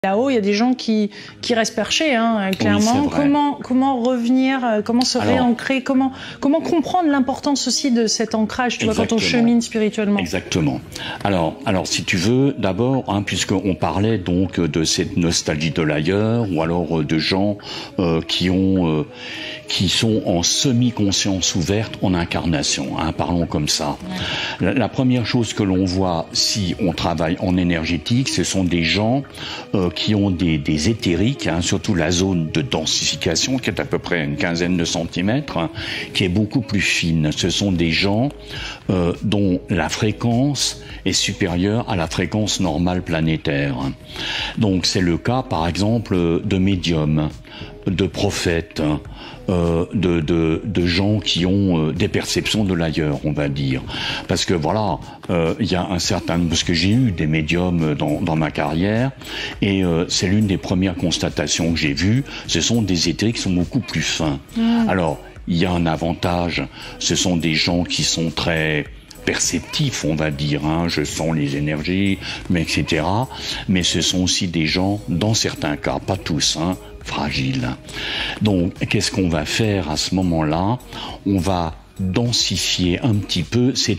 Là-haut, il y a des gens qui restent perchés, hein, clairement. Oui, comment revenir, comment se réancrer, comment comprendre l'importance aussi de cet ancrage, tu vois, quand on chemine spirituellement. Exactement. Alors si tu veux, d'abord, hein, puisqu'on parlait donc de cette nostalgie de l'ailleurs, ou alors de gens qui sont en semi-conscience ouverte en incarnation, hein, parlons comme ça. Ouais. La première chose que l'on voit si on travaille en énergétique, ce sont des gens qui ont des éthériques, hein, surtout la zone de densification qui est à peu près une quinzaine de centimètres, hein, qui est beaucoup plus fine. Ce sont des gens dont la fréquence est supérieure à la fréquence normale planétaire. Donc c'est le cas par exemple de médiums, de prophètes, de gens qui ont des perceptions de l'ailleurs, on va dire. Parce que voilà, il y a un certain... Parce que j'ai eu des médiums dans ma carrière, et c'est l'une des premières constatations que j'ai vues, ce sont des éthériques qui sont beaucoup plus fins. Alors, il y a un avantage, ce sont des gens qui sont très perceptifs, on va dire, hein, je sens les énergies, mais etc. Mais ce sont aussi des gens, dans certains cas, pas tous, hein, fragiles. Donc, qu'est-ce qu'on va faire à ce moment-là? On va densifier un petit peu ces